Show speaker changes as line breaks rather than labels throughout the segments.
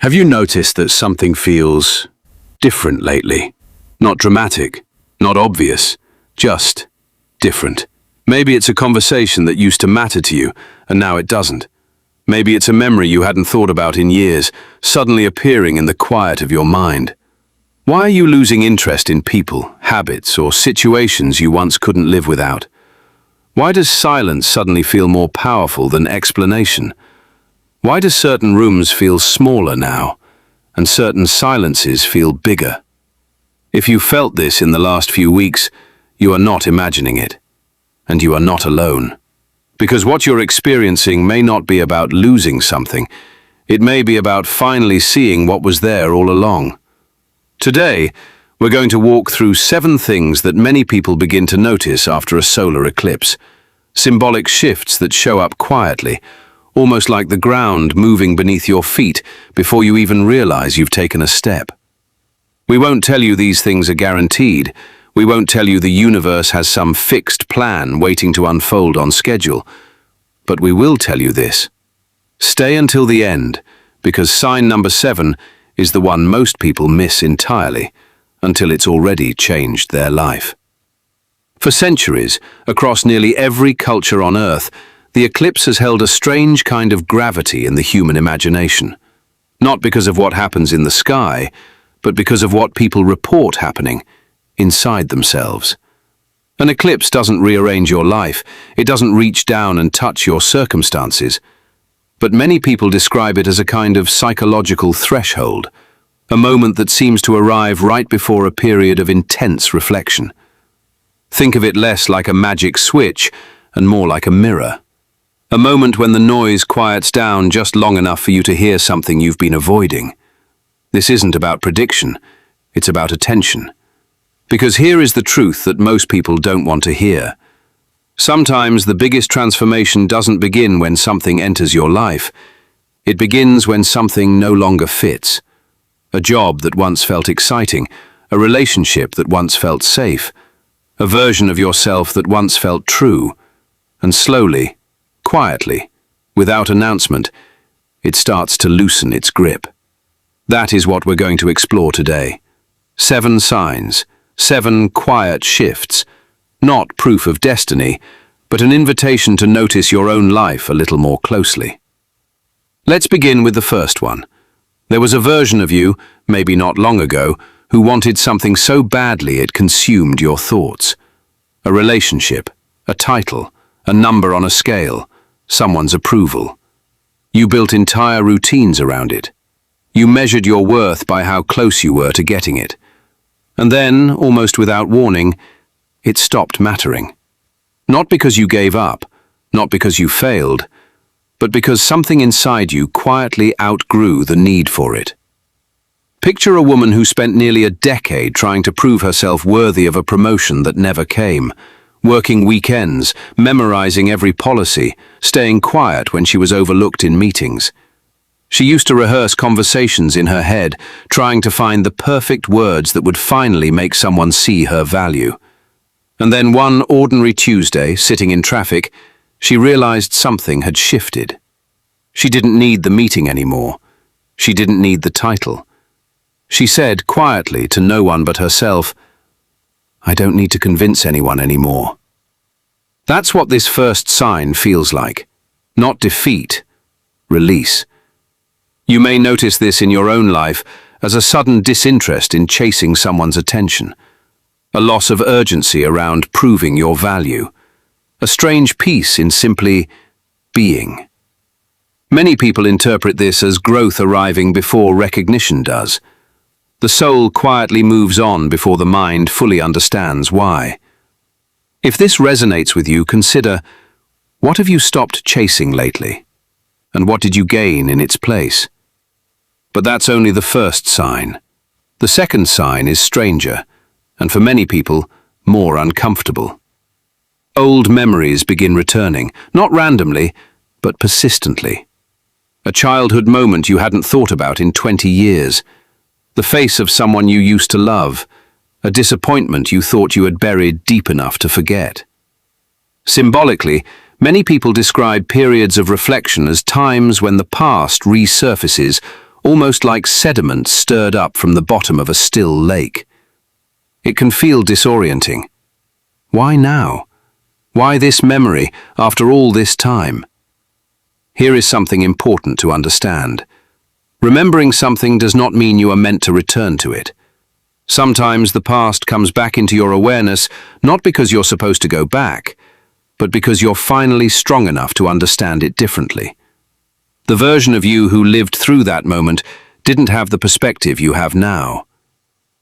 Have you noticed that something feels different lately? Not dramatic, not obvious, just different. Maybe it's a conversation that used to matter to you, and now it doesn't. Maybe it's a memory you hadn't thought about in years, suddenly appearing in the quiet of your mind. Why are you losing interest in people, habits, or situations you once couldn't live without? Why does silence suddenly feel more powerful than explanation? Why do certain rooms feel smaller now, and certain silences feel bigger? If you felt this in the last few weeks, you are not imagining it, and you are not alone. Because what you're experiencing may not be about losing something, it may be about finally seeing what was there all along. Today, we're going to walk through 7 things that many people begin to notice after a solar eclipse. Symbolic shifts that show up quietly, almost like the ground moving beneath your feet before you even realize you've taken a step. We won't tell you these things are guaranteed. We won't tell you the universe has some fixed plan waiting to unfold on schedule. But we will tell you this. Stay until the end, because sign number 7 is the one most people miss entirely, until it's already changed their life. For centuries, across nearly every culture on Earth, the eclipse has held a strange kind of gravity in the human imagination. Not because of what happens in the sky, but because of what people report happening inside themselves. An eclipse doesn't rearrange your life, it doesn't reach down and touch your circumstances. But many people describe it as a kind of psychological threshold, a moment that seems to arrive right before a period of intense reflection. Think of it less like a magic switch and more like a mirror. A moment when the noise quiets down just long enough for you to hear something you've been avoiding. This isn't about prediction, it's about attention. Because here is the truth that most people don't want to hear. Sometimes the biggest transformation doesn't begin when something enters your life. It begins when something no longer fits. A job that once felt exciting, a relationship that once felt safe, a version of yourself that once felt true, and slowly, quietly, without announcement, it starts to loosen its grip. That is what we're going to explore today. 7 signs, 7 quiet shifts, not proof of destiny, but an invitation to notice your own life a little more closely. Let's begin with the first one. There was a version of you, maybe not long ago, who wanted something so badly it consumed your thoughts. A relationship, a title, a number on a scale, someone's approval. You built entire routines around it. You measured your worth by how close you were to getting it. And then, almost without warning, it stopped mattering. Not because you gave up, not because you failed, but because something inside you quietly outgrew the need for it. Picture a woman who spent nearly a decade trying to prove herself worthy of a promotion that never came, working weekends, memorizing every policy, staying quiet when she was overlooked in meetings. She used to rehearse conversations in her head, trying to find the perfect words that would finally make someone see her value. And then one ordinary Tuesday, sitting in traffic, she realized something had shifted. She didn't need the meeting anymore. She didn't need the title. She said quietly to no one but herself, "I don't need to convince anyone anymore." That's what this first sign feels like. Not defeat, release. You may notice this in your own life as a sudden disinterest in chasing someone's attention, a loss of urgency around proving your value, a strange peace in simply being. Many people interpret this as growth arriving before recognition does. The soul quietly moves on before the mind fully understands why. If this resonates with you, consider, what have you stopped chasing lately? And what did you gain in its place? But that's only the first sign. The second sign is stranger, and for many people, more uncomfortable. Old memories begin returning, not randomly, but persistently. A childhood moment you hadn't thought about in 20 years. The face of someone you used to love. A disappointment you thought you had buried deep enough to forget. Symbolically, many people describe periods of reflection as times when the past resurfaces, almost like sediment stirred up from the bottom of a still lake. It can feel disorienting. Why now? Why this memory after all this time? Here is something important to understand. Remembering something does not mean you are meant to return to it. Sometimes the past comes back into your awareness not because you're supposed to go back, but because you're finally strong enough to understand it differently. The version of you who lived through that moment didn't have the perspective you have now.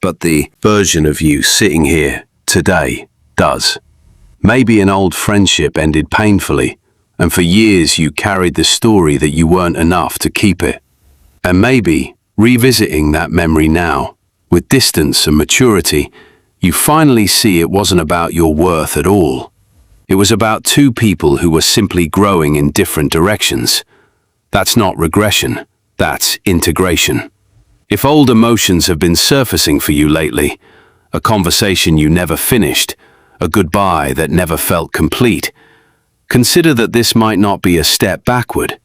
But the version of you sitting here today does. Maybe an old friendship ended painfully, and for years you carried the story that you weren't enough to keep it. And maybe, revisiting that memory now, with distance and maturity, you finally see it wasn't about your worth at all. It was about two people who were simply growing in different directions. That's not regression, that's integration. If old emotions have been surfacing for you lately, a conversation you never finished, a goodbye that never felt complete, consider that this might not be a step backward.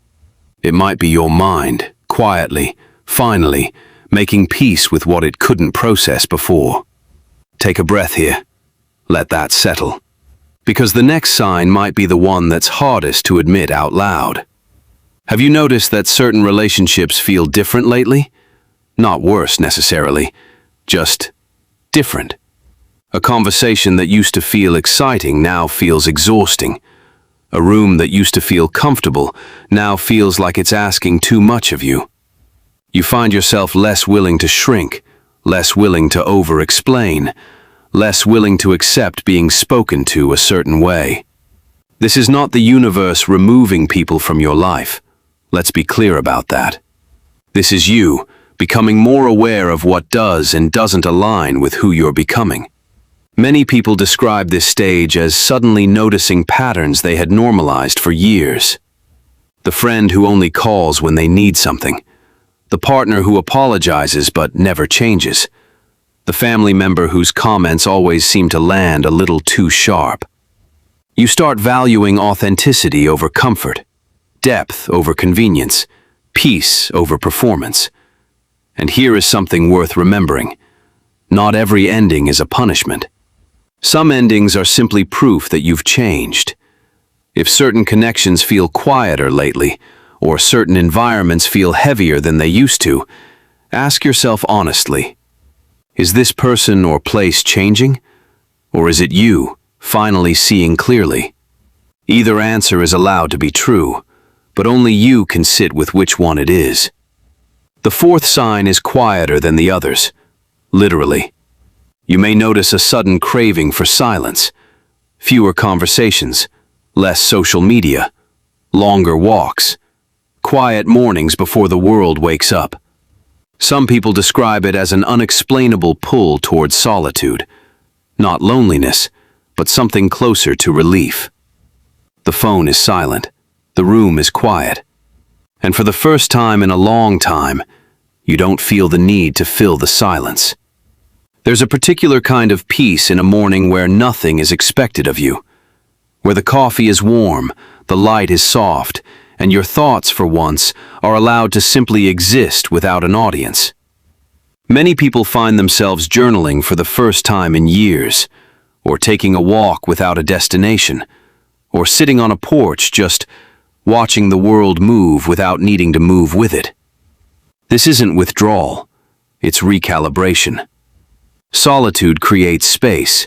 It might be your mind, quietly, finally, making peace with what it couldn't process before. Take a breath here. Let that settle. Because the next sign might be the one that's hardest to admit out loud. Have you noticed that certain relationships feel different lately? Not worse necessarily, just different. A conversation that used to feel exciting now feels exhausting. A room that used to feel comfortable now feels like it's asking too much of you. You find yourself less willing to shrink, less willing to over-explain, less willing to accept being spoken to a certain way. This is not the universe removing people from your life. Let's be clear about that. This is you becoming more aware of what does and doesn't align with who you're becoming. Many people describe this stage as suddenly noticing patterns they had normalized for years. The friend who only calls when they need something. The partner who apologizes but never changes. The family member whose comments always seem to land a little too sharp. You start valuing authenticity over comfort, depth over convenience, peace over performance. And here is something worth remembering. Not every ending is a punishment. Some endings are simply proof that you've changed. If certain connections feel quieter lately, or certain environments feel heavier than they used to, ask yourself honestly, is this person or place changing? Or is it you, finally seeing clearly? Either answer is allowed to be true, but only you can sit with which one it is. The fourth sign is quieter than the others, literally. You may notice a sudden craving for silence, fewer conversations, less social media, longer walks, quiet mornings before the world wakes up. Some people describe it as an unexplainable pull towards solitude, not loneliness, but something closer to relief. The phone is silent, the room is quiet, and for the first time in a long time, you don't feel the need to fill the silence. There's a particular kind of peace in a morning where nothing is expected of you, where the coffee is warm, the light is soft, and your thoughts, for once, are allowed to simply exist without an audience. Many people find themselves journaling for the first time in years, or taking a walk without a destination, or sitting on a porch just watching the world move without needing to move with it. This isn't withdrawal, it's recalibration. Solitude creates space,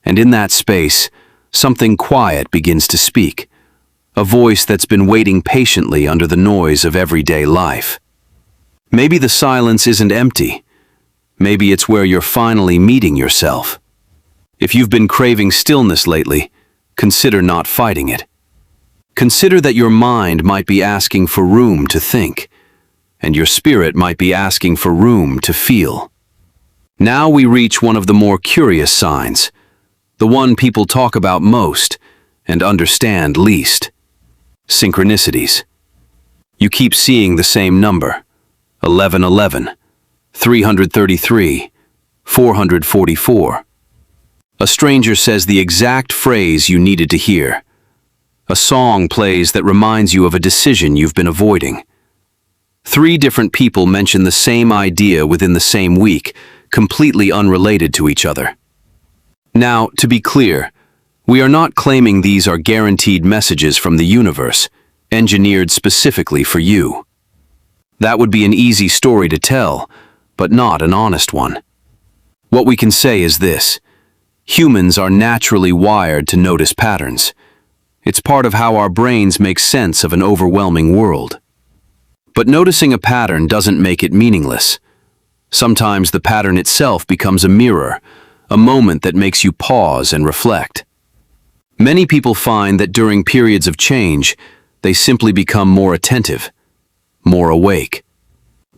and in that space, something quiet begins to speak, a voice that's been waiting patiently under the noise of everyday life. Maybe the silence isn't empty. Maybe it's where you're finally meeting yourself. If you've been craving stillness lately, consider not fighting it. Consider that your mind might be asking for room to think, and your spirit might be asking for room to feel. Now we reach one of the more curious signs, the one people talk about most and understand least. Synchronicities. You keep seeing the same number, 1111, 333, 444. A stranger says the exact phrase you needed to hear. A song plays that reminds you of a decision you've been avoiding. 3 different people mention the same idea within the same week, completely unrelated to each other. Now, to be clear, we are not claiming these are guaranteed messages from the universe, engineered specifically for you. That would be an easy story to tell, but not an honest one. What we can say is this: humans are naturally wired to notice patterns. It's part of how our brains make sense of an overwhelming world. But noticing a pattern doesn't make it meaningless. Sometimes the pattern itself becomes a mirror, a moment that makes you pause and reflect. Many people find that during periods of change, they simply become more attentive, more awake,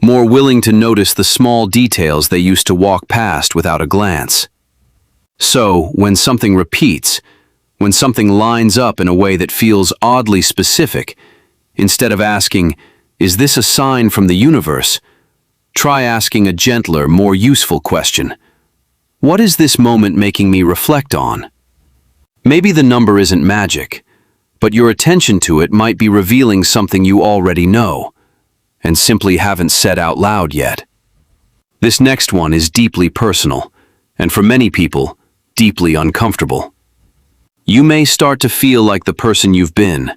more willing to notice the small details they used to walk past without a glance. So, when something repeats, when something lines up in a way that feels oddly specific, instead of asking, "Is this a sign from the universe?" try asking a gentler, more useful question. What is this moment making me reflect on? Maybe the number isn't magic, but your attention to it might be revealing something you already know, and simply haven't said out loud yet. This next one is deeply personal, and for many people, deeply uncomfortable. You may start to feel like the person you've been,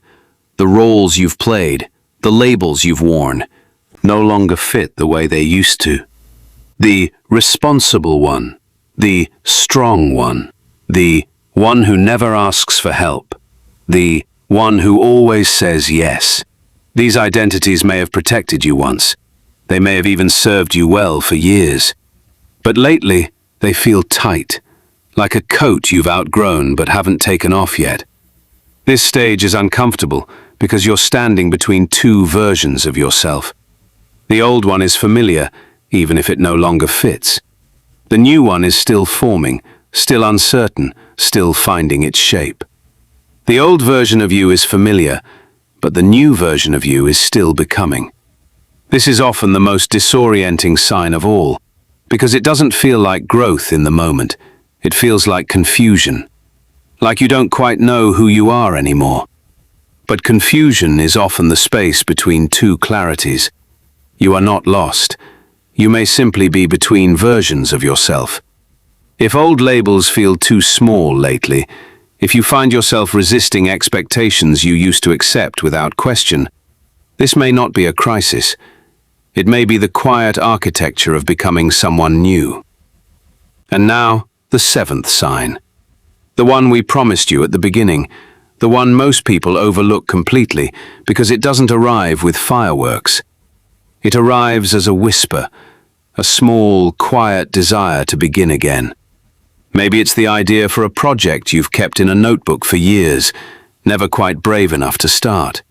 the roles you've played, the labels you've worn, no longer fit the way they used to. The responsible one, the strong one, the one who never asks for help, the one who always says yes. These identities may have protected you once. They may have even served you well for years. But lately, they feel tight, like a coat you've outgrown but haven't taken off yet. This stage is uncomfortable because you're standing between 2 versions of yourself. The old one is familiar, even if it no longer fits. The new one is still forming, still uncertain, still finding its shape. The old version of you is familiar, but the new version of you is still becoming. This is often the most disorienting sign of all, because it doesn't feel like growth in the moment. It feels like confusion, like you don't quite know who you are anymore. But confusion is often the space between 2 clarities. You are not lost. You may simply be between versions of yourself. If old labels feel too small lately, if you find yourself resisting expectations you used to accept without question, this may not be a crisis. It may be the quiet architecture of becoming someone new. And now, the 7th sign. The one we promised you at the beginning, the one most people overlook completely because it doesn't arrive with fireworks. It arrives as a whisper, a small, quiet desire to begin again. Maybe it's the idea for a project you've kept in a notebook for years, never quite brave enough to start.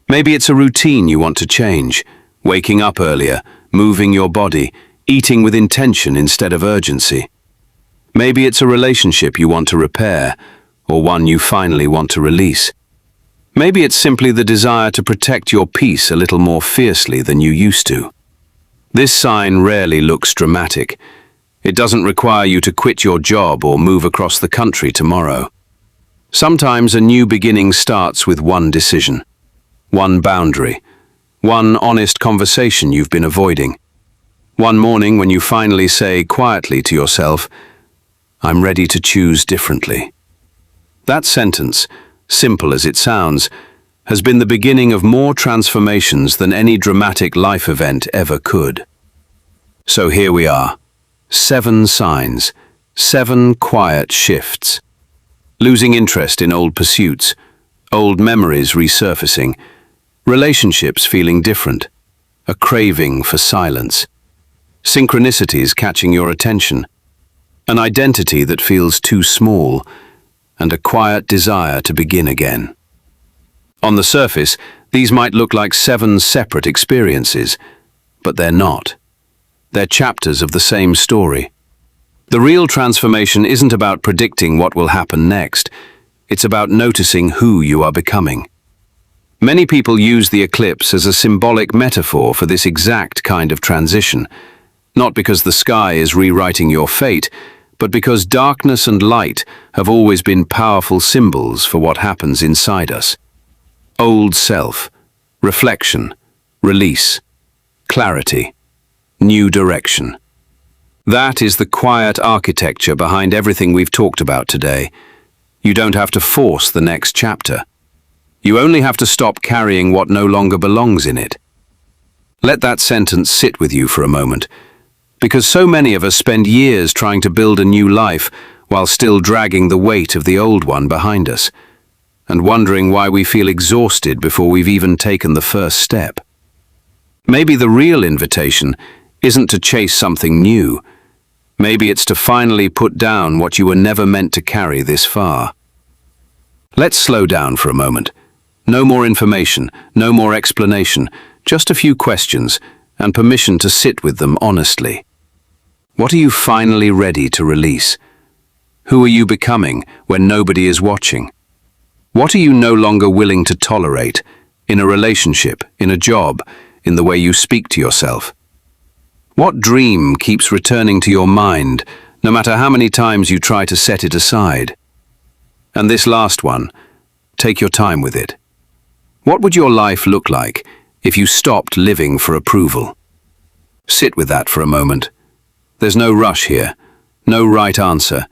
Maybe it's a routine you want to change, waking up earlier, moving your body, eating with intention instead of urgency. Maybe it's a relationship you want to repair, or one you finally want to release. Maybe it's simply the desire to protect your peace a little more fiercely than you used to. This sign rarely looks dramatic. It doesn't require you to quit your job or move across the country tomorrow. Sometimes a new beginning starts with one decision, one boundary, one honest conversation you've been avoiding. One morning when you finally say quietly to yourself, "I'm ready to choose differently." That sentence, simple as it sounds, has been the beginning of more transformations than any dramatic life event ever could. So here we are, 7 signs, 7 quiet shifts. Losing interest in old pursuits, old memories resurfacing, relationships feeling different, a craving for silence, synchronicities catching your attention, an identity that feels too small, and a quiet desire to begin again. On the surface, these might look like 7 separate experiences, but they're not. They're chapters of the same story. The real transformation isn't about predicting what will happen next. It's about noticing who you are becoming. Many people use the eclipse as a symbolic metaphor for this exact kind of transition, not because the sky is rewriting your fate, but because darkness and light have always been powerful symbols for what happens inside us. Old self, reflection, release, clarity, new direction. That is the quiet architecture behind everything we've talked about today. You don't have to force the next chapter. You only have to stop carrying what no longer belongs in it. Let that sentence sit with you for a moment, because so many of us spend years trying to build a new life while still dragging the weight of the old one behind us, and wondering why we feel exhausted before we've even taken the first step. Maybe the real invitation isn't to chase something new. Maybe it's to finally put down what you were never meant to carry this far. Let's slow down for a moment. No more information, no more explanation, just a few questions and permission to sit with them honestly. What are you finally ready to release? Who are you becoming when nobody is watching? What are you no longer willing to tolerate in a relationship, in a job, in the way you speak to yourself? What dream keeps returning to your mind, no matter how many times you try to set it aside? And this last one, take your time with it. What would your life look like if you stopped living for approval? Sit with that for a moment. There's no rush here, no right answer,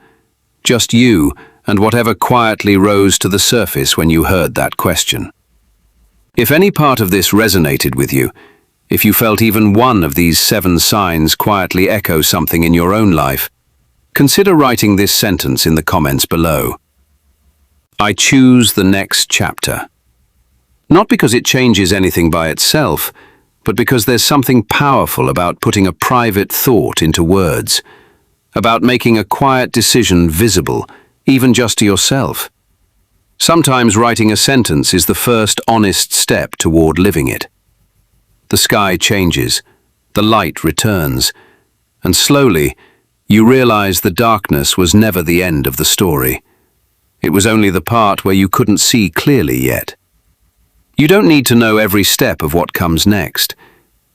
just you and whatever quietly rose to the surface when you heard that question. If any part of this resonated with you, if you felt even one of these 7 signs quietly echo something in your own life, consider writing this sentence in the comments below. I choose the next chapter. Not because it changes anything by itself, but because there's something powerful about putting a private thought into words, about making a quiet decision visible, even just to yourself. Sometimes writing a sentence is the first honest step toward living it. The sky changes, the light returns, and slowly you realize the darkness was never the end of the story. It was only the part where you couldn't see clearly yet. You don't need to know every step of what comes next.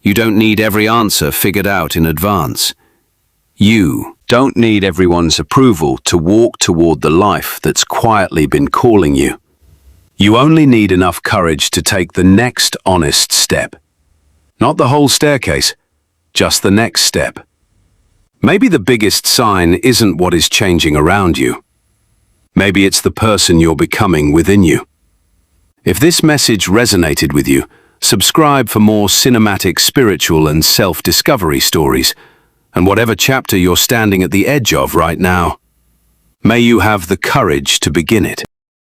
You don't need every answer figured out in advance. You don't need everyone's approval to walk toward the life that's quietly been calling you. You only need enough courage to take the next honest step. Not the whole staircase, just the next step. Maybe the biggest sign isn't what is changing around you. Maybe it's the person you're becoming within you. If this message resonated with you, subscribe for more cinematic, spiritual, and self-discovery stories. And whatever chapter you're standing at the edge of right now, may you have the courage to begin it.